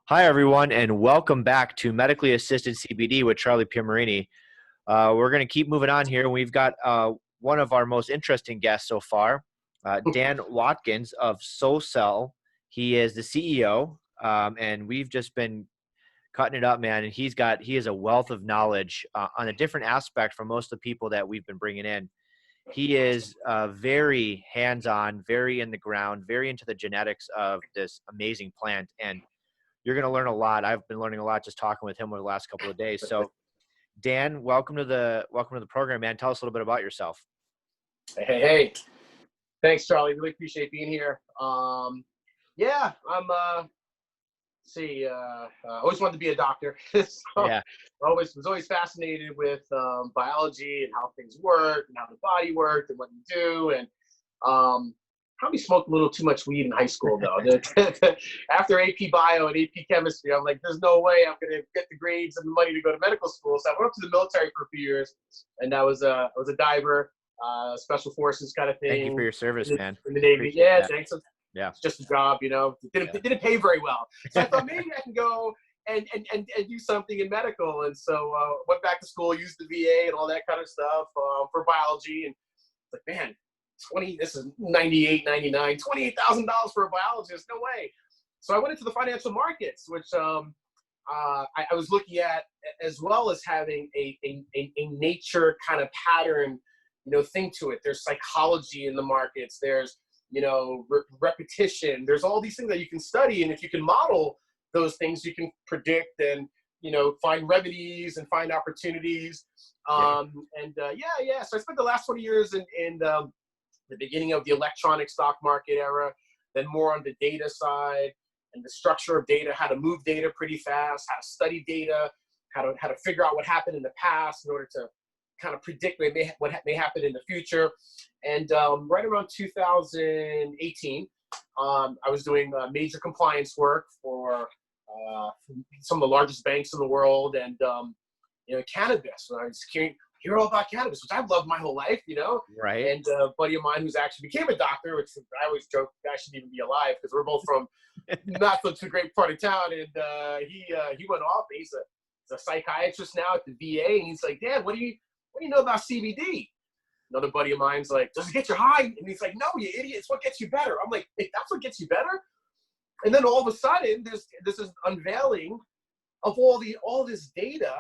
Hi, everyone, and welcome back to Medically Assisted CBD with Charlie Piamarini. We're going to keep moving on here. We've got one of our most interesting guests so far, Dan Watkins of SOLCELL. He is the CEO, and we've just been cutting it up, man. And he is a wealth of knowledge on a different aspect from most of the people that we've been bringing in. He is very hands-on, very in the ground, very into the genetics of this amazing plant, and you're going to learn a lot. I've been learning a lot just talking with him over the last couple of days. So, Dan, welcome to the program, man. Tell us a little bit about yourself. Hey. Thanks, Charlie. Really appreciate being here. Yeah, I'm always wanted to be a doctor. Yeah. Was always fascinated with biology and how things work and how the body worked and what you do. And probably smoked a little too much weed in high school, though. After AP Bio and AP Chemistry, I'm like, there's no way I'm going to get the grades and the money to go to medical school. So I went up to the military for a few years, and I was a diver, special forces kind of thing. Thank you for your service, man. In the Navy. Yeah, that. Thanks. Yeah. It's just a job, It didn't pay very well. So I thought maybe I can go and do something in medical. And so went back to school, used the VA and all that kind of stuff for biology. And like, man, this is 98, 99, $28,000 for a biologist. No way. So I went into the financial markets, which I was looking at, as well as having a nature kind of pattern, thing to it. There's psychology in the markets. There's, repetition. There's all these things that you can study. And if you can model those things, you can predict and, find remedies and find opportunities. So I spent the last 20 years in the beginning of the electronic stock market era, then more on the data side and the structure of data, how to move data pretty fast, how to study data, how to figure out what happened in the past in order to kind of predict what may happen in the future. And right around 2018, I was doing major compliance work for some of the largest banks in the world, and cannabis. And I was hear all about cannabis, which I've loved my whole life, Right. And a buddy of mine who's actually became a doctor, which I always joke I shouldn't even be alive because we're both from not such a great part of town. And he went off. He's a psychiatrist now at the VA, and he's like, Dan, what do you know about CBD? Another buddy of mine's like, does it get you high? And he's like, no, you idiot, it's what gets you better. I'm like, hey, that's what gets you better? And then all of a sudden, there's this unveiling of all this data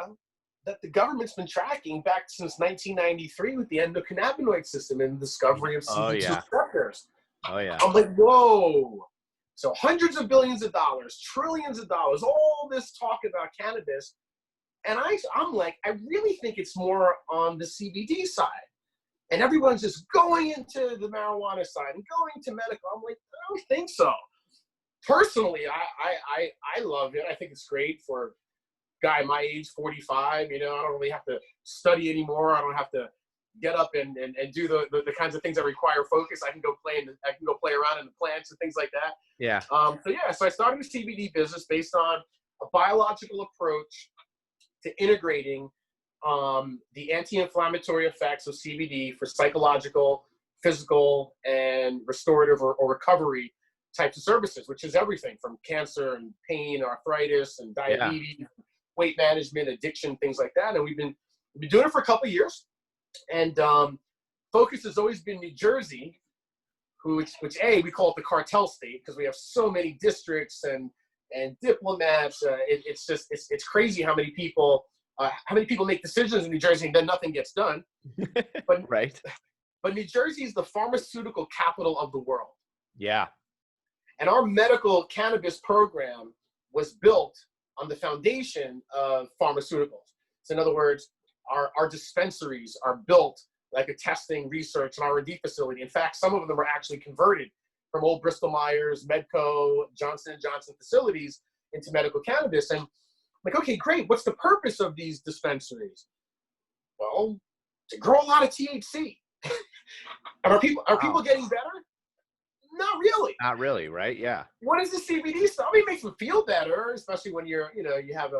that the government's been tracking back since 1993 with the endocannabinoid system and the discovery of CBD receptors. Oh, yeah. I'm like, whoa. So hundreds of billions of dollars, trillions of dollars, all this talk about cannabis. And I'm like, I really think it's more on the CBD side. And everyone's just going into the marijuana side and going to medical. I'm like, I don't think so. Personally, I love it. I think it's great for guy my age, 45, I don't really have to study anymore. I don't have to get up and do the kinds of things that require focus. I can go play around in the plants and things like that. Yeah. So I started a CBD business based on a biological approach to integrating the anti-inflammatory effects of CBD for psychological, physical, and restorative or recovery types of services, which is everything from cancer and pain, arthritis, and diabetes. Yeah. Weight management, addiction, things like that. And we've been doing it for a couple of years. And focus has always been New Jersey, which we call it the cartel state because we have so many districts and diplomats. It's crazy how many people make decisions in New Jersey and then nothing gets done. But right. But New Jersey is the pharmaceutical capital of the world. Yeah. And our medical cannabis program was built on the foundation of pharmaceuticals. So in other words, our dispensaries are built like a testing, research, and R&D facility. In fact, some of them are actually converted from old Bristol Myers, Medco, Johnson & Johnson facilities into medical cannabis. And I'm like, okay, great. What's the purpose of these dispensaries? Well, to grow a lot of THC. And are people getting better? Not really. Not really, right? Yeah. What is the CBD stuff? I mean, it makes them feel better, especially when you have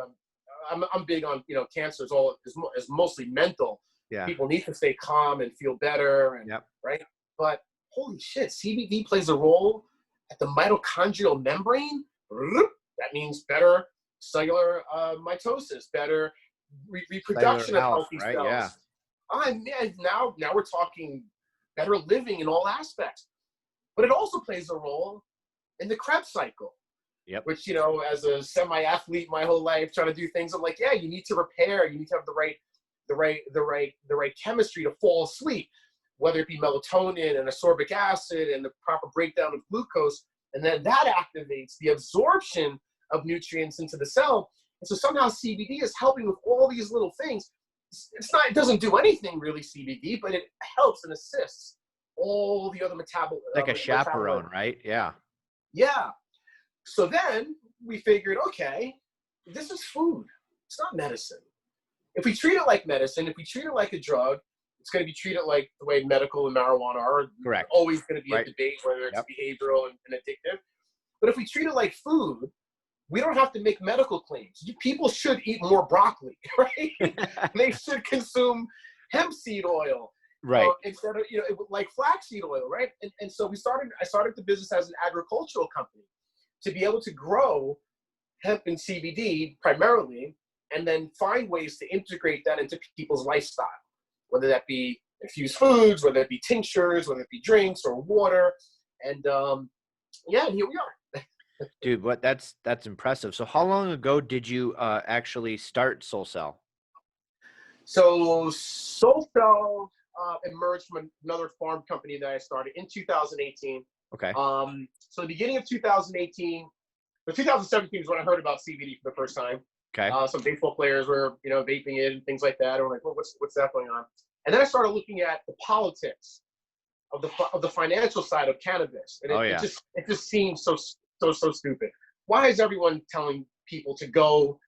I'm big on, cancer is mostly mental. Yeah. People need to stay calm and feel better. And right. But holy shit, CBD plays a role at the mitochondrial membrane. That means better cellular mitosis, better reproduction of health, healthy right? cells. Yeah. Man, now we're talking better living in all aspects. But it also plays a role in the Krebs cycle. Yep. Which, as a semi-athlete my whole life, trying to do things, I'm like, yeah, you need to repair, you need to have the right chemistry to fall asleep, whether it be melatonin and ascorbic acid and the proper breakdown of glucose, and then that activates the absorption of nutrients into the cell. And so somehow CBD is helping with all these little things. It doesn't do anything really, CBD, but it helps and assists all the other Like a chaperone, right? Yeah. Yeah. So then we figured, okay, this is food. It's not medicine. If we treat it like medicine, if we treat it like a drug, it's going to be treated like the way medical and marijuana are. Correct. Always going to be Right. a debate whether it's behavioral and addictive. But if we treat it like food, we don't have to make medical claims. People should eat more broccoli, right? They should consume hemp seed oil, right? Instead of like flaxseed oil, right? And so I started the business as an agricultural company to be able to grow hemp and CBD primarily, and then find ways to integrate that into people's lifestyle, whether that be infused foods, whether it be tinctures, whether it be drinks or water, and and here we are. Dude, that's impressive. So how long ago did you actually start SOLCELL? So SOLCELL emerged from another farm company that I started in 2018. Okay. So the beginning of 2018, but 2017 is when I heard about CBD for the first time. Okay. Some baseball players were, vaping it and things like that. I'm like, well, what's that going on? And then I started looking at the politics of the financial side of cannabis, and it just seems so stupid. Why is everyone telling people to go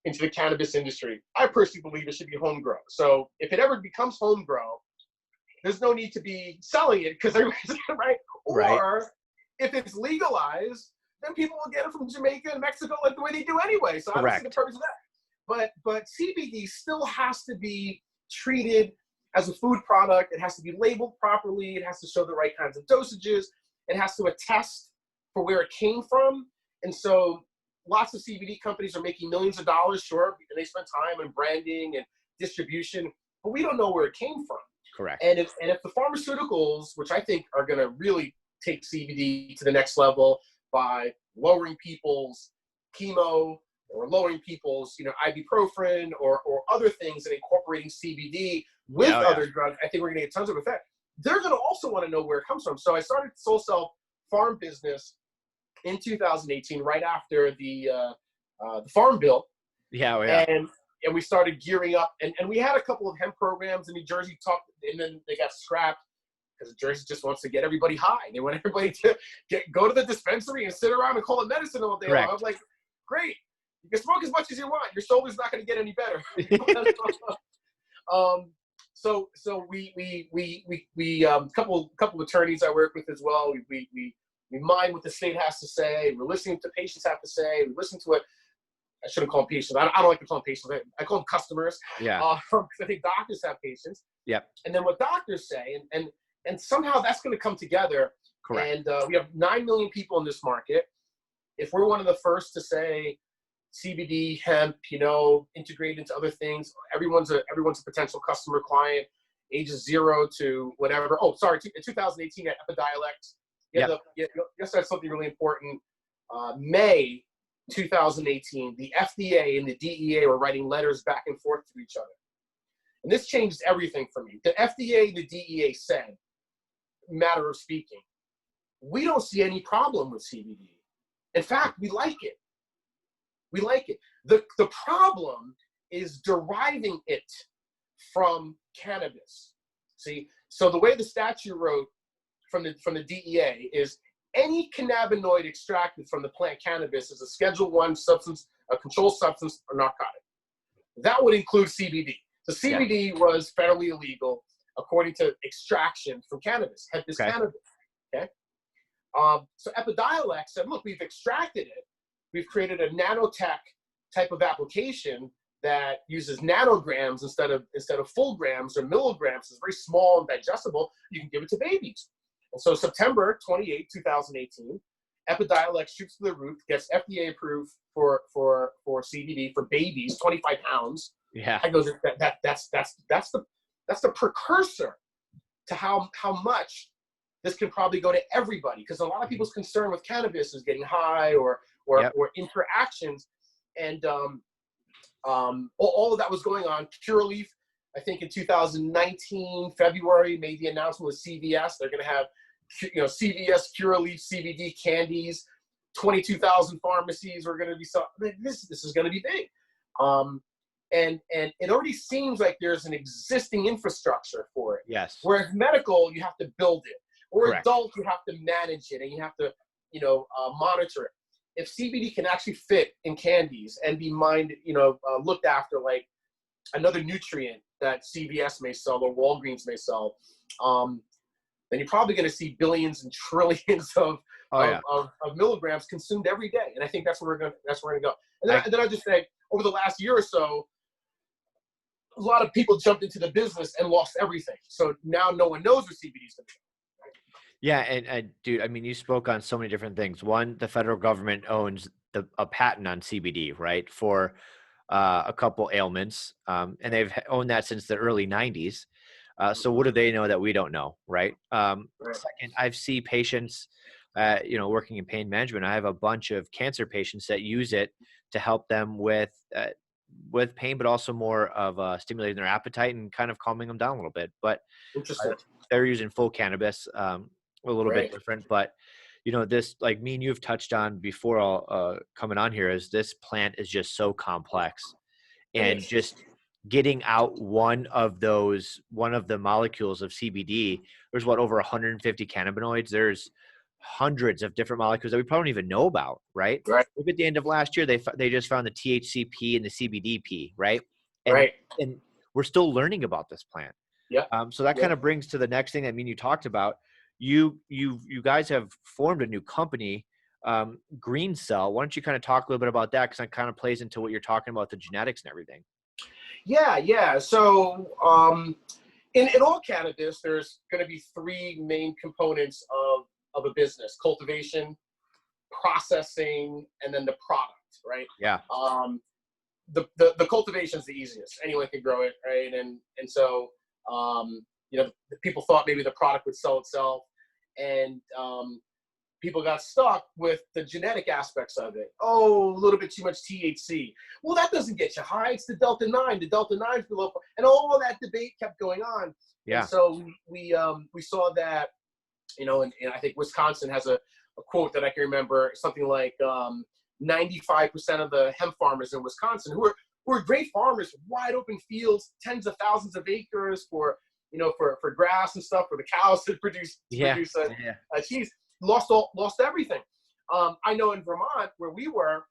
into the cannabis industry? I personally believe it should be homegrown. So if it ever becomes homegrown, there's no need to be selling it because everybody's right. Or if it's legalized, then people will get it from Jamaica and Mexico like the way they do anyway. So I don't see the purpose of that. But CBD still has to be treated as a food product. It has to be labeled properly. It has to show the right kinds of dosages. It has to attest for where it came from. And so lots of CBD companies are making millions of dollars, sure, and they spend time in branding and distribution, but we don't know where it came from. Correct. And if the pharmaceuticals, which I think are going to really take CBD to the next level by lowering people's chemo or lowering people's, ibuprofen or other things and incorporating CBD with other drugs, I think we're going to get tons of effect. They're going to also want to know where it comes from. So I started SOLCELL farm business in 2018, right after the farm bill. Yeah. And we started gearing up, and we had a couple of hemp programs in New Jersey, and then they got scrapped because Jersey just wants to get everybody high. They want everybody to go to the dispensary and sit around and call it medicine all day long. I'm like, great, you can smoke as much as you want. Your shoulder's not going to get any better. So we couple of attorneys I work with as well. We mind what the state has to say. We're listening to patients have to say. We listen to what. I shouldn't call them patients. I don't like to call them patients. I call them customers. Yeah. Because I think doctors have patients. Yep. And then what doctors say, and somehow that's going to come together. Correct. And we have 9 million people in this market. If we're one of the first to say CBD, hemp, integrate into other things, everyone's a potential customer client, ages 0 to whatever. Oh, sorry. In 2018 at Epidiolex, yes, that's something really important. May 2018, the FDA and the DEA were writing letters back and forth to each other. And this changed everything for me. The FDA and the DEA said, matter of speaking, we don't see any problem with CBD. In fact, we like it. We like it. The problem is deriving it from cannabis. See, so the way the statute wrote from the DEA is any cannabinoid extracted from the plant cannabis is a Schedule I substance, a controlled substance, or narcotic. That would include CBD. So CBD was federally illegal according to extraction from cannabis. Hemp is cannabis. Okay. So Epidiolex said, look, we've extracted it. We've created a nanotech type of application that uses nanograms instead of full grams or milligrams. It's very small and digestible. You can give it to babies. And so September 28, 2018, Epidiolex shoots to the roof, gets FDA approved for CBD for babies, 25 pounds. Yeah. I goes, that's the precursor to how much this could probably go to everybody, because a lot of people's concern with cannabis is getting high or interactions, and all of that was going on. Curaleaf, I think in 2019 February, made the announcement with CVS. They're going to have CVS Curaleaf CBD candies. 22,000 pharmacies are going to be this is going to be big, and it already seems like there's an existing infrastructure for it. Yes. Whereas medical, you have to build it, or Correct. adult, you have to manage it, and you have to monitor it. If CBD can actually fit in candies and be looked after like another nutrient that CVS may sell or Walgreens may sell, then you're probably going to see billions and trillions of milligrams consumed every day. And I think that's where we're going to go. And then I just say, over the last year or so, a lot of people jumped into the business and lost everything. So now no one knows where CBD is going to be. Yeah, and dude, I mean, you spoke on so many different things. One, the federal government owns a patent on CBD, right, for a couple ailments, and they've owned that since the early 90s. So what do they know that we don't know, right? Second, I've seen patients, working in pain management. I have a bunch of cancer patients that use it to help them with pain, but also more of stimulating their appetite and kind of calming them down a little bit. But Interesting. They're using full cannabis, a little bit different. But this, like me and you've touched on before, coming on here, is this plant is just so complex, and just getting out one of the molecules of CBD. There's over 150 cannabinoids. There's hundreds of different molecules that we probably don't even know about, right? Look at the end of last year, they just found the THCP and the CBDP, right? And we're still learning about this plant. Yeah. So that kind of brings to the next thing. I mean, you talked about you guys have formed a new company, GreenCELL. Why don't you kind of talk a little bit about that, because that kind of plays into what you're talking about, the genetics and everything. Yeah. So in all cannabis, there's going to be three main components of a business: cultivation, processing, and then the product, right? Yeah. The cultivation is the easiest. Anyone can grow it, right? And so people thought maybe the product would sell itself, and people got stuck with the genetic aspects of it. Oh, a little bit too much THC. Well, that doesn't get you high. It's the Delta 9. The Delta 9 is below, and all of that debate kept going on. Yeah. And so we saw that, and I think Wisconsin has a quote that I can remember, something like 95% of the hemp farmers in Wisconsin, who are great farmers, wide open fields, tens of thousands of acres for grass and stuff, for the cows to produce cheese, lost everything. I know in Vermont, where we were,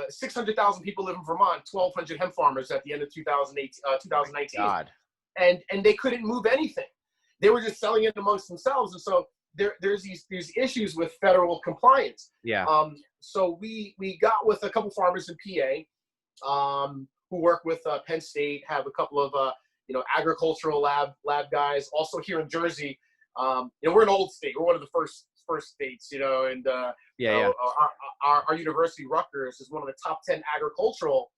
600,000 people live in Vermont, 1,200 hemp farmers at the end of 2019. God. And they couldn't move anything. They were just selling it amongst themselves. And so there's these issues with federal compliance. Yeah. So we got with a couple farmers in PA, who work with Penn State, have a couple of agricultural lab guys. Also here in Jersey, we're an old state. We're one of the first states, and our university, Rutgers, is one of the top 10 agricultural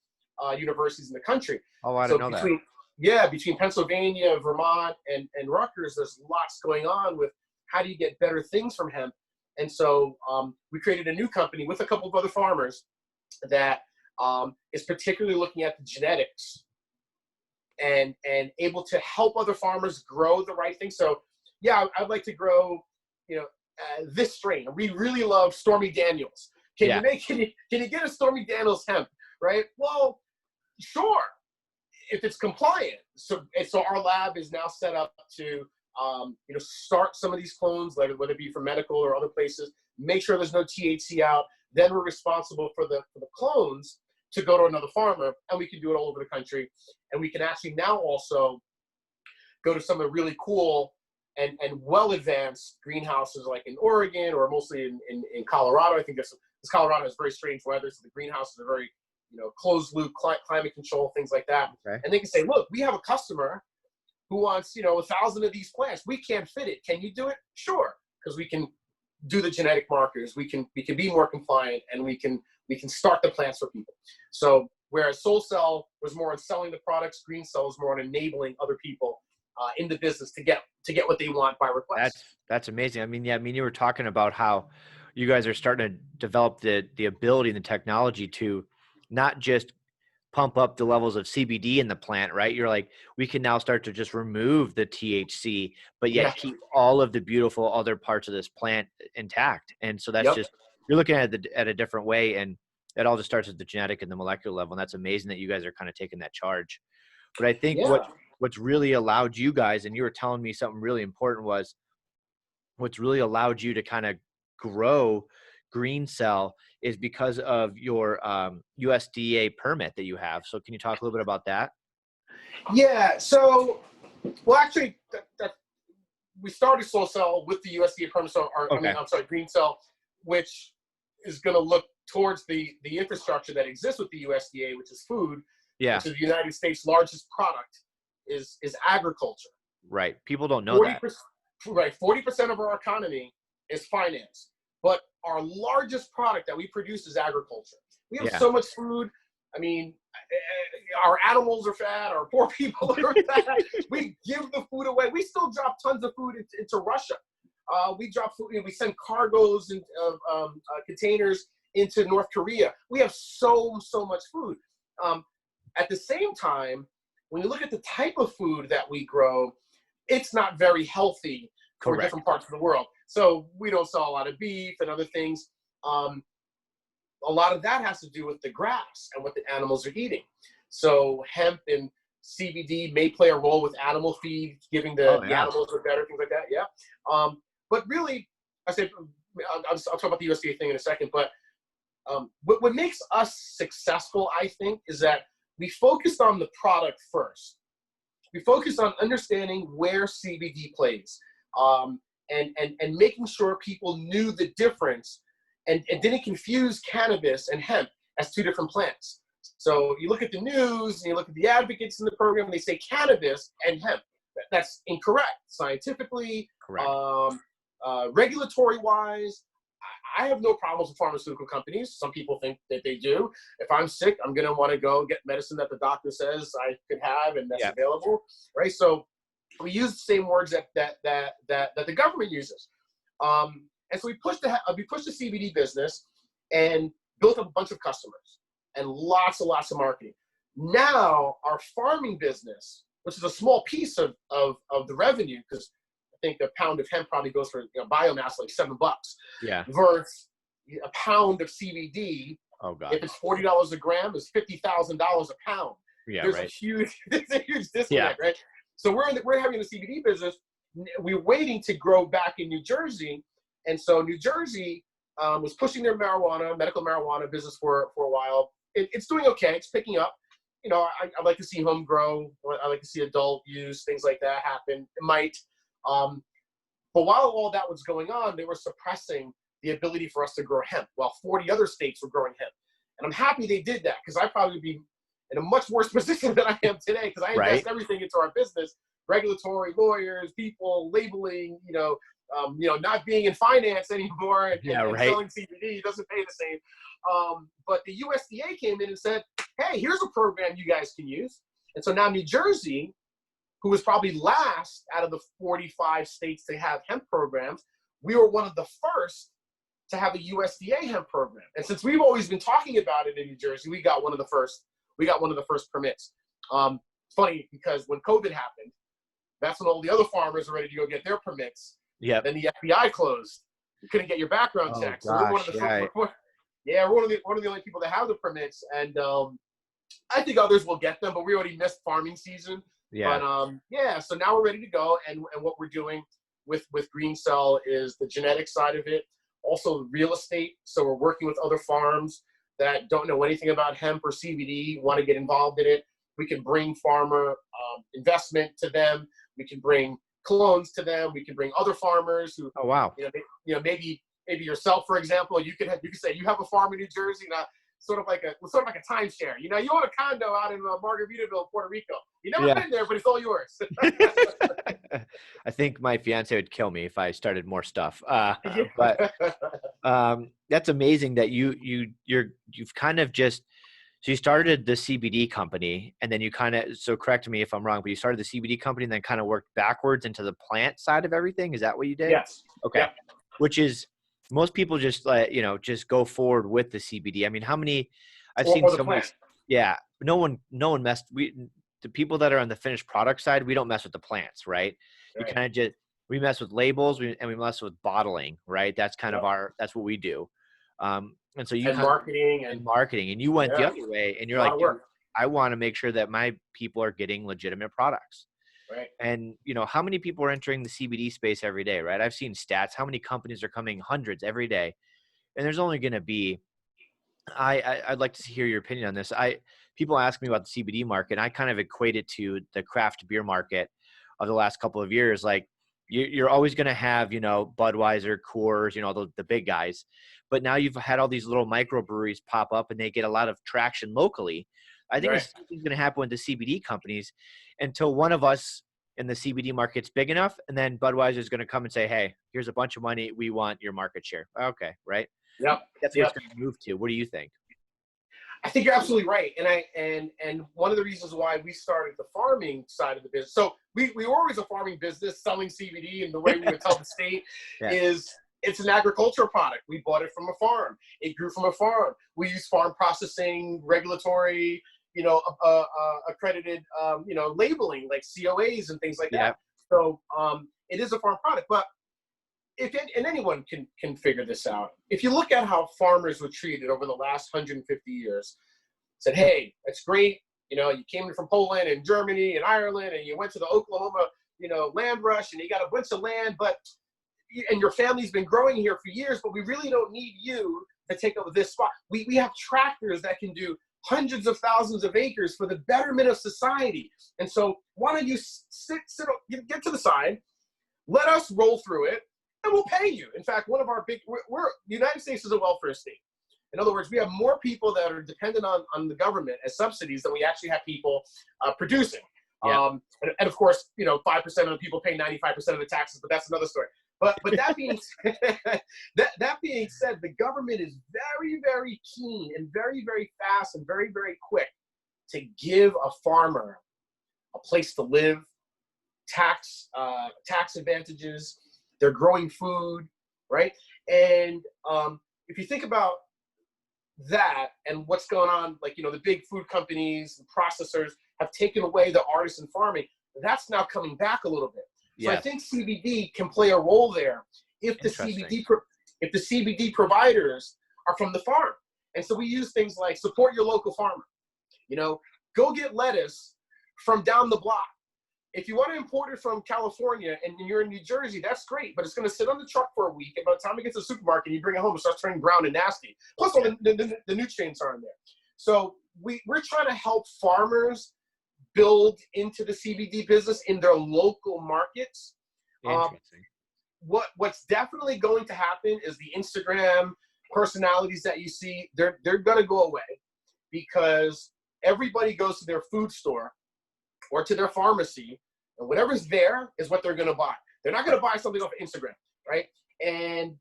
universities in the country. Oh, I didn't know that. Yeah, between Pennsylvania, Vermont, and Rutgers, there's lots going on with how do you get better things from hemp. And so we created a new company with a couple of other farmers that is particularly looking at the genetics and able to help other farmers grow the right thing. So yeah, I'd like to grow, this strain. We really love Stormy Daniels. Can you get a Stormy Daniels hemp, right? Well, sure, if it's compliant. So our lab is now set up to start some of these clones, whether it be for medical or other places, make sure there's no THC out. Then we're responsible for the clones to go to another farmer, and we can do it all over the country. And we can actually now also go to some of the really cool and well-advanced greenhouses, like in Oregon or mostly in Colorado. I think this Colorado has very strange weather, so the greenhouses are very, closed loop, climate control, things like that. Okay. And they can say, look, we have a customer who wants, 1,000 of these plants. We can't fit it. Can you do it? Sure, because we can do the genetic markers. We can be more compliant, and we can start the plants for people. So whereas SOLCELL was more on selling the products, GreenCELL is more on enabling other people in the business to get what they want by request. That's amazing. I mean, yeah, I mean, you were talking about how you guys are starting to develop the ability and the technology to not just pump up the levels of CBD in the plant, right? You're like, we can now start to just remove the THC, but yet keep all of the beautiful other parts of this plant intact. And so that's just, you're looking at it at a different way, and it all just starts at the genetic and the molecular level. And that's amazing that you guys are kind of taking that charge. But I think what's really allowed you guys, and you were telling me something really important, was what's really allowed you to kind of grow GreenCELL is because of your USDA permit that you have. So can you talk a little bit about that? Yeah. So, well, actually, we started SOLCELL with the USDA permit. So, GreenCELL, which is going to look towards the infrastructure that exists with the USDA, which is food. Yeah. Which is the United States' largest product is agriculture. Right. People don't know that. Right. 40% of our economy is finance, but our largest product that we produce is agriculture. We have so much food. I mean, our animals are fat. Our poor people are fat. We give the food away. We still drop tons of food into Russia. We drop food. We send cargoes and containers into North Korea. We have so much food. At the same time, when you look at the type of food that we grow, it's not very healthy for different parts of the world. So we don't sell a lot of beef and other things. A lot of that has to do with the grass and what the animals are eating. So hemp and CBD may play a role with animal feed, giving the animals are better, things like that. Yeah. But really, I'll talk about the USDA thing in a second. But what makes us successful, I think, is that we focused on the product first. We focused on understanding where CBD plays, and making sure people knew the difference and didn't confuse cannabis and hemp as two different plants. So you look at the news and you look at the advocates in the program, and they say cannabis and hemp. That's incorrect. Scientifically, regulatory-wise, I have no problems with pharmaceutical companies. Some people think that they do. If I'm sick, I'm going to want to go get medicine that the doctor says I could have and that's available, right? So we use the same words that the government uses. And so we pushed the CBD business and built up a bunch of customers and lots of marketing. Now our farming business, which is a small piece of the revenue, because I think a pound of hemp probably goes for biomass like $7. Yeah. Versus a pound of CBD. Oh God. If it's $40 a gram, is $50,000 a pound. Yeah. There's a huge disconnect, right? So we're having the CBD business. We're waiting to grow back in New Jersey, and so New Jersey was pushing their medical marijuana business for a while. It's doing okay. It's picking up. I'd like to see home grow. I like to see adult use, things like that happen. It might. But while all that was going on, they were suppressing the ability for us to grow hemp, while 40 other states were growing hemp. And I'm happy they did that, because I'd probably be in a much worse position than I am today, because I invest everything into our business: regulatory, lawyers, people, labeling, not being in finance anymore and selling CBD doesn't pay the same. But the USDA came in and said, hey, here's a program you guys can use. And so now New Jersey, who was probably last out of the 45 states to have hemp programs, we were one of the first to have a USDA hemp program. And since we've always been talking about it in New Jersey, we got one of the first permits. It's funny, because when COVID happened, that's when all the other farmers were ready to go get their permits. Yeah. Then the FBI closed. You couldn't get your background check. So we're one of the we're one of the only people that have the permits. And I think others will get them, but we already missed farming season. Yeah. But so now we're ready to go, and what we're doing with GreenCELL is the genetic side of it, also real estate. So we're working with other farms that don't know anything about hemp or CBD, want to get involved in it. We can bring farmer investment to them. We can bring clones to them. We can bring other farmers who, maybe yourself, for example, you could say you have a farm in New Jersey. Now, sort of like a timeshare. You know, you own a condo out in Margaritaville, Puerto Rico. You've never Yeah. been there, but it's all yours. I think my fiance would kill me if I started more stuff. But that's amazing that you've kind of just, so you started the CBD company, and then you kind of, so correct me if I'm wrong, but you started the CBD company and then kind of worked backwards into the plant side of everything. Is that what you did? Yes. Okay. Yep. Which is, most people just just go forward with the CBD. I mean, how many, I've seen Or the so many, plant. yeah, no one messed, the people that are on the finished product side, we don't mess with the plants, right? You Right. kind of just, we mess with labels and we mess with bottling, right? That's kind of that's what we do. And so you And kind of, marketing and marketing, and you went the other way, and you're a lot like, of dude, work. I want to make sure that my people are getting legitimate products. Right. And how many people are entering the CBD space every day, right? I've seen stats, how many companies are coming, hundreds every day. And there's only going to be, I'd like to hear your opinion on this. People ask me about the CBD market, and I kind of equate it to the craft beer market of the last couple of years. Like, you're always going to have, Budweiser, Coors, the big guys. But now you've had all these little microbreweries pop up, and they get a lot of traction locally. I think the same thing's going to happen with the CBD companies until one of us in the CBD market's big enough, and then Budweiser is going to come and say, hey, here's a bunch of money. We want your market share. Okay, right? Yep. That's what it's going to move to. What do you think? I think you're absolutely right. And one of the reasons why we started the farming side of the business, so we were always a farming business selling CBD, and the way we would tell the state is it's an agricultural product. We bought it from a farm. It grew from a farm. We use farm processing, regulatory, accredited, labeling like COAs and things like that. So it is a farm product, but and anyone can figure this out. If you look at how farmers were treated over the last 150 years, said, hey, that's great. You came in from Poland and Germany and Ireland, and you went to the Oklahoma, land rush, and you got a bunch of land, and your family's been growing here for years, but we really don't need you to take over this spot. We have tractors that can do hundreds of thousands of acres for the betterment of society. And so why don't you get to the side, let us roll through it, and we'll pay you. In fact, one of our the United States is a welfare state. In other words, we have more people that are dependent on the government as subsidies than we actually have people producing. Yeah. And of course, 5% of the people pay 95% of the taxes, but that's another story. But that being that being said, the government is very, very keen and very, very fast and very, very quick to give a farmer a place to live, tax advantages. They're growing food, right? And if you think about that and what's going on, like, the big food companies and processors have taken away the artisan farming, that's now coming back a little bit. So I think CBD can play a role there if the CBD providers are from the farm. And so we use things like support your local farmer. Go get lettuce from down the block. If you want to import it from California and you're in New Jersey, that's great, but it's going to sit on the truck for a week. And by the time it gets to the supermarket and you bring it home, it starts turning brown and nasty. Plus, all the nutrients are in there. So we're trying to help farmers build into the CBD business in their local markets. Interesting. What's definitely going to happen is the Instagram personalities that you see, they're going to go away because everybody goes to their food store or to their pharmacy, and whatever's there is what they're going to buy. They're not going to buy something off Instagram, right? And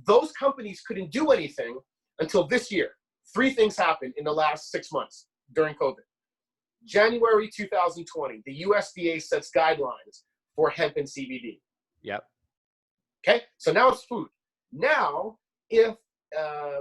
those companies couldn't do anything until this year. 3 things happened in the last 6 months during COVID. January 2020, the USDA sets guidelines for hemp and CBD. Yep. Okay, so now it's food. Now, if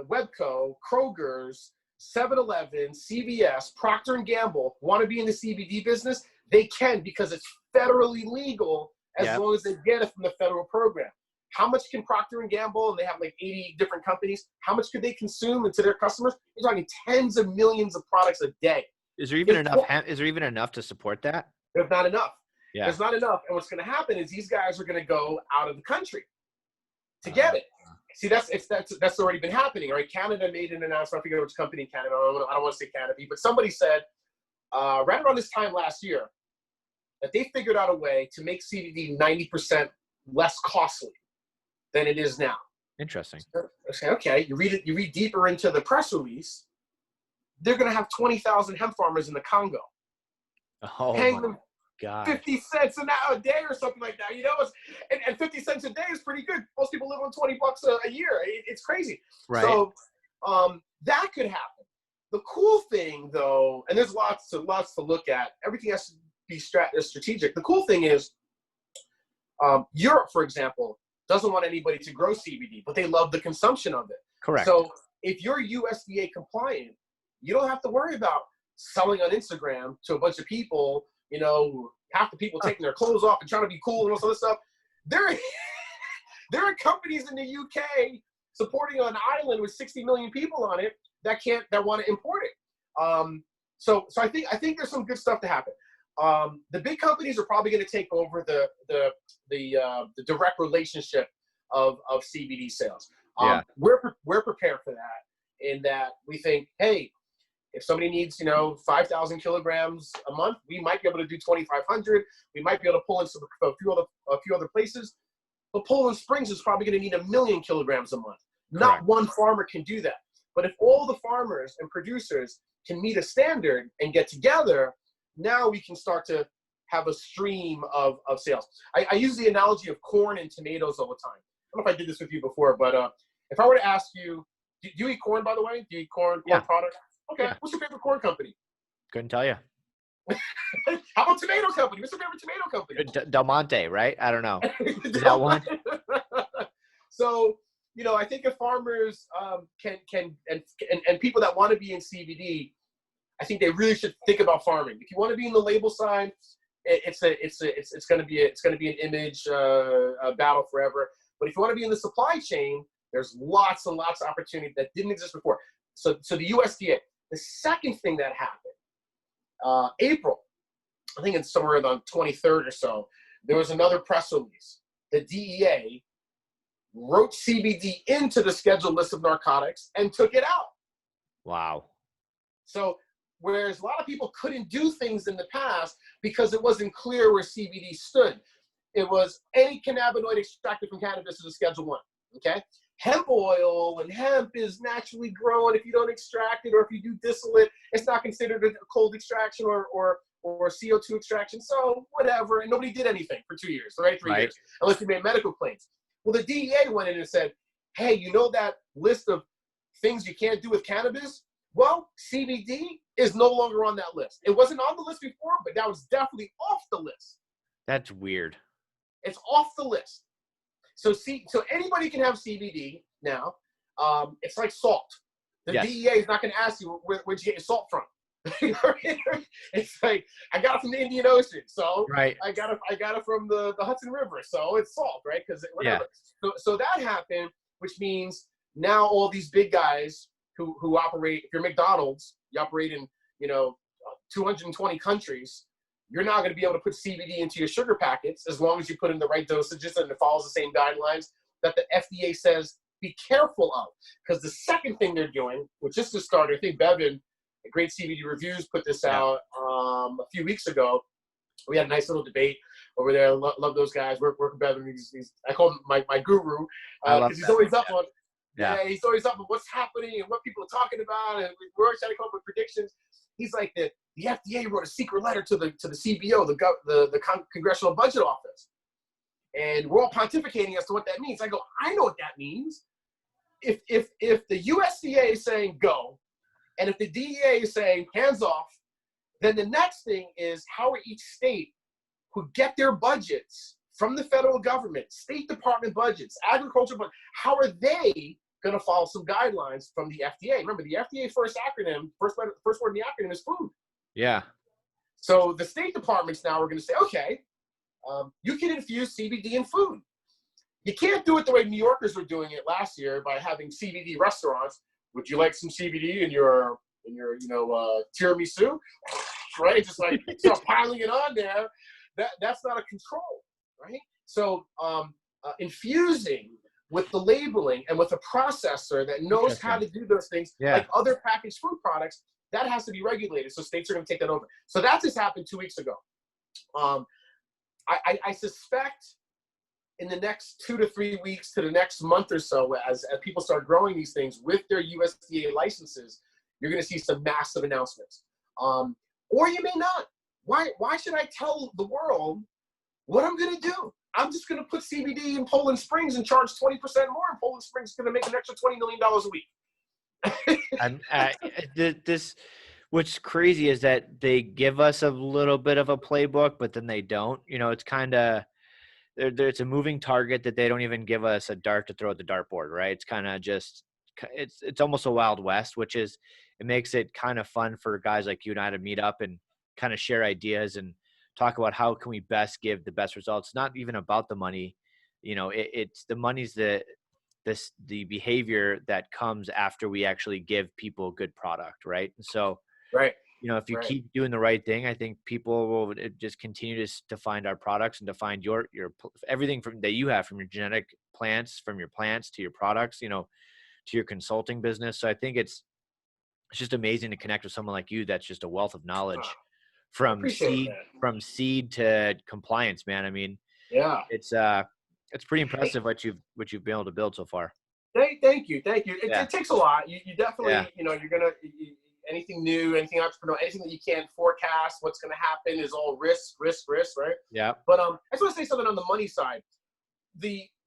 Webco, Kroger's, 7-Eleven, CVS, Procter & Gamble want to be in the CBD business, they can because it's federally legal as long as they get it from the federal program. How much can Procter & Gamble, and they have like 80 different companies, how much could they consume into their customers? You're talking tens of millions of products a day. Is there even enough? Is there even enough to support that? There's not enough. Yeah. There's not enough. And what's going to happen is these guys are going to go out of the country to get it. See, that's already been happening, right? Canada made an announcement. I forget which company in Canada. I don't want to say Canopy, but somebody said right around this time last year that they figured out a way to make CBD 90% less costly than it is now. Interesting. I say, okay, you read deeper into the press release. They're going to have 20,000 hemp farmers in the Congo, Oh paying my them God. 50 cents a day or something like that. You know, and 50 cents a day is pretty good. Most people live on 20 bucks a year. It's crazy. Right. So that could happen. The cool thing, though, and there's lots to look at. Everything has to be strategic. The cool thing is, Europe, for example, doesn't want anybody to grow CBD, but they love the consumption of it. Correct. So if you're USDA compliant, you don't have to worry about selling on Instagram to a bunch of people, you know, half the people taking their clothes off and trying to be cool and all this other stuff. There are companies in the UK supporting an island with 60 million people on it that want to import it. So I think there's some good stuff to happen. The big companies are probably going to take over the direct relationship of CBD sales. Yeah. We're prepared for that, in that we think, hey, if somebody needs, 5,000 kilograms a month, we might be able to do 2,500. We might be able to pull in a few other places. But Poland Springs is probably going to need 1 million kilograms a month. Not Correct. one farmer can do that. But if all the farmers and producers can meet a standard and get together, now we can start to have a stream of sales. I use the analogy of corn and tomatoes all the time. I don't know if I did this with you before, but if I were to ask you, do you eat corn, by the way? Do you eat corn products? Okay. Yeah. What's your favorite corn company? Couldn't tell you. How about tomato company? What's your favorite tomato company? Del Monte, right? I don't know. Is that one? So, I think if farmers can and people that want to be in CBD, I think they really should think about farming. If you want to be in the label side, it's going to be an image battle forever. But if you want to be in the supply chain, there's lots and lots of opportunity that didn't exist before. So the USDA. The second thing that happened, April, I think it's somewhere on 23rd or so, there was another press release. The DEA wrote CBD into the scheduled list of narcotics and took it out. Wow. So whereas a lot of people couldn't do things in the past because it wasn't clear where CBD stood. It was any cannabinoid extracted from cannabis is a Schedule 1, okay? Hemp oil and hemp is naturally grown. If you don't extract it or if you do distillate, it's not considered a cold extraction or CO2 extraction. So whatever. And nobody did anything for 2 years, right? 3 years, unless you made medical claims. Well, the DEA went in and said, hey, you know that list of things you can't do with cannabis? Well, CBD is no longer on that list. It wasn't on the list before, but now it's definitely off the list. That's weird. It's off the list. So anybody can have CBD now. It's like salt. The DEA is not going to ask you where'd you get your salt from. It's like, I got it from the Indian Ocean, so I got it from the Hudson River, so it's salt, right? Because whatever. Yeah. So that happened, which means now all these big guys who operate, if you're McDonald's, you operate in 220 countries. You're not going to be able to put CBD into your sugar packets as long as you put in the right dosages and it follows the same guidelines that the FDA says be careful of. Because the second thing they're doing, which is to start, I think Bevan, at Great CBD Reviews, put this out a few weeks ago. We had a nice little debate over there. Love those guys. Work with Bevan. I call him my guru because he's always up on. Yeah, he's always up on what's happening and what people are talking about, and we're always trying to come up with predictions. He's like the FDA wrote a secret letter to the CBO, the Congressional Budget Office, and we're all pontificating as to what that means. I go, I know what that means. If the USDA is saying go, and if the DEA is saying hands off, then the next thing is how are each state who get their budgets from the federal government, State Department budgets, agriculture budgets, how are they going to follow some guidelines from the FDA? Remember, the FDA first word in the acronym is food. Yeah. So the State Departments now are going to say, okay, you can infuse CBD in food. You can't do it the way New Yorkers were doing it last year by having CBD restaurants. Would you like some CBD in your tiramisu? Right? Just like start piling it on there. That's not a control, right? So infusing with the labeling and with a processor that knows how to do those things, like other packaged food products, that has to be regulated. So states are going to take that over. So that just happened 2 weeks ago. I suspect in the next 2 to 3 weeks to the next month or so, as people start growing these things with their USDA licenses, you're going to see some massive announcements. Or you may not. Why should I tell the world what I'm going to do? I'm just going to put CBD in Poland Springs and charge 20% more, and Poland Springs is going to make an extra $20 million a week. What's crazy is that they give us a little bit of a playbook, but then they don't. It's kind of it's a moving target that they don't even give us a dart to throw at the dartboard, right? It's kind of just it's almost a Wild West, which is it makes it kind of fun for guys like you and I to meet up and kind of share ideas and talk about how can we best give the best results. It's not even about the money, it's the money's the behavior that comes after we actually give people a good product, right? And so, right. If you keep doing the right thing, I think people will just continue to find our products and to find your everything that you have, from your genetic plants, from your plants to your products, to your consulting business. So I think it's just amazing to connect with someone like you that's just a wealth of knowledge from seed to compliance, man. I mean, yeah, it's pretty impressive what you've been able to build so far. Thank you. It takes a lot. You definitely, you're gonna anything new, anything entrepreneurial, anything that you can't forecast what's gonna happen is all risk, right? Yeah. But I just want to say something on the money side.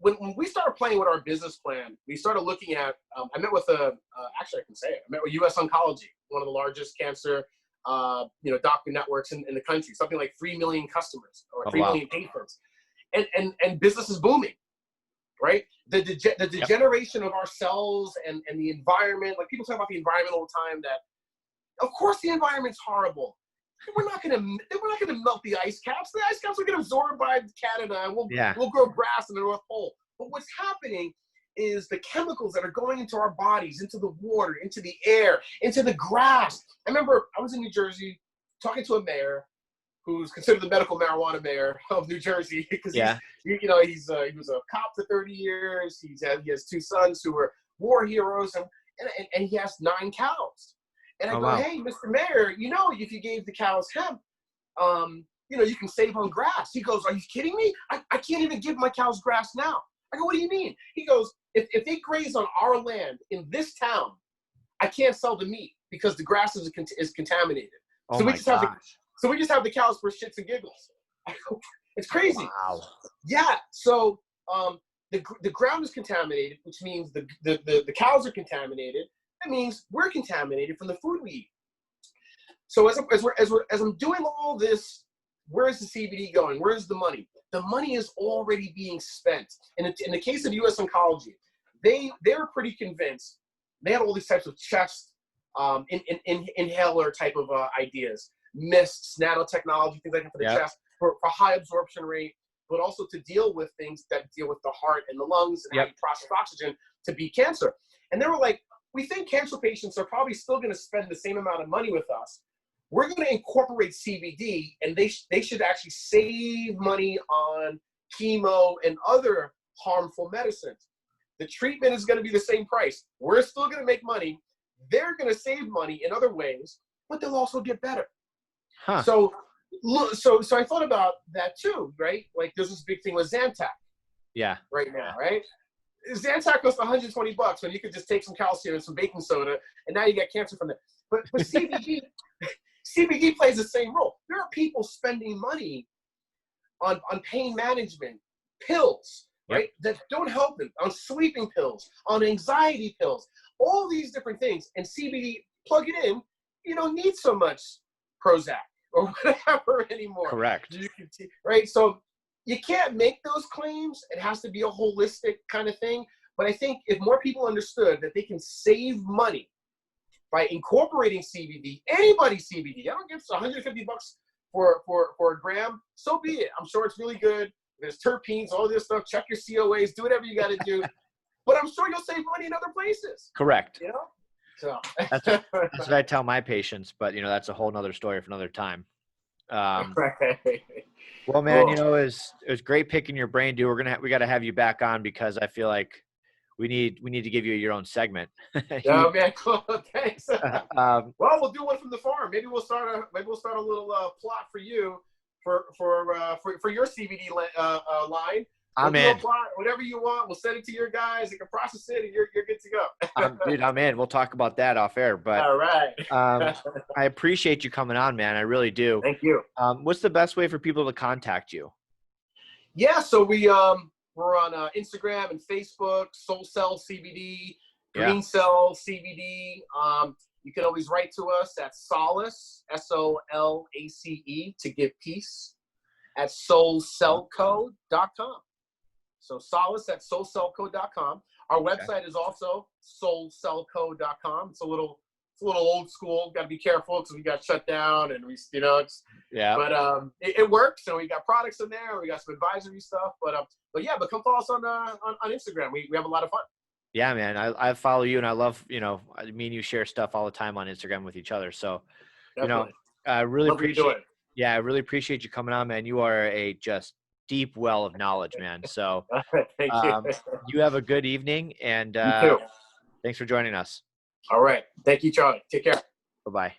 When we started playing with our business plan, we started looking at. I met with actually I can say it. I met with U.S. Oncology, one of the largest cancer, doctor networks in the country. Something like 3 million customers or 3 million patients, and business is booming. Right, the degeneration of our cells and the environment. Like people talk about the environment all the time. That, of course, the environment's horrible. We're not gonna melt the ice caps. The ice caps will get absorbed by Canada, and we'll grow grass in the North Pole. But what's happening is the chemicals that are going into our bodies, into the water, into the air, into the grass. I remember I was in New Jersey talking to a mayor who's considered the medical marijuana mayor of New Jersey because he was a cop for 30 years. He has 2 sons who were war heroes, and he has 9 cows. And I go, hey, Mr. Mayor, if you gave the cows hemp, you can save on grass. He goes, are you kidding me? I can't even give my cows grass now. I go, what do you mean? He goes, if they graze on our land in this town, I can't sell the meat because the grass is contaminated. So we just have the cows for shits and giggles. It's crazy. Wow. Yeah. So the ground is contaminated, which means the cows are contaminated. That means we're contaminated from the food we eat. So as I'm doing all this, where is the CBD going? Where is the money? The money is already being spent. And in the case of U.S. Oncology, they were pretty convinced. They had all these types of chest inhaler type of ideas. Mists, nanotechnology, things like that for the chest, for high absorption rate, but also to deal with things that deal with the heart and the lungs and how you process oxygen to beat cancer. And they were like, we think cancer patients are probably still going to spend the same amount of money with us. We're going to incorporate CBD, and they should actually save money on chemo and other harmful medicines. The treatment is going to be the same price. We're still going to make money. They're going to save money in other ways, but they'll also get better. Huh. So I thought about that too, right? Like there's this big thing with Zantac. Yeah. Right now, right? Zantac costs $120 when you could just take some calcium and some baking soda, and now you get cancer from it. But CBD plays the same role. There are people spending money on pain management pills, right? That don't help them, on sleeping pills, on anxiety pills, all these different things. And CBD, plug it in, you don't need so much Prozac or whatever anymore. Correct. Right? So you can't make those claims. It has to be a holistic kind of thing. But I think if more people understood that they can save money by incorporating CBD, anybody's CBD, I don't give $150 for a gram, so be it. I'm sure it's really good. There's terpenes, all this stuff. Check your COAs, do whatever you got to do. But I'm sure you'll save money in other places. Correct. So that's what I tell my patients, but that's a whole nother story for another time. Well, man, it was great picking your brain, dude. We got to have you back on because I feel like we need to give you your own segment. Oh man, cool. Thanks. Well, we'll do one from the farm. Maybe we'll start a little plot for you for your CBD line. I'm We'll do a in. plot, whatever you want. We'll send it to your guys. They can process it, and you're good to go. Dude, I'm in. We'll talk about that off air. But All right. I appreciate you coming on, man. I really do. Thank you. What's the best way for people to contact you? Yeah, so we're on Instagram and Facebook, SOLCELL CBD, GreenCELL CBD. You can always write to us at Solace, SOLACE, to give peace, at SOLCELLCO.com. So Solace at SOLCELLCO.com. Our website is also SOLCELLCO.com. It's a little old school. Got to be careful because we got shut down, and But it works. So we got products in there. We got some advisory stuff. But come follow us on Instagram. We have a lot of fun. Yeah, man. I follow you, and I love, me and you share stuff all the time on Instagram with each other. So, Definitely. I really appreciate. it. Yeah, I really appreciate you coming on, man. You are a just deep well of knowledge, man. So, Thank you. You have a good evening, and You too. thanks for joining us. All right. Thank you, Charlie. Take care. Bye-bye.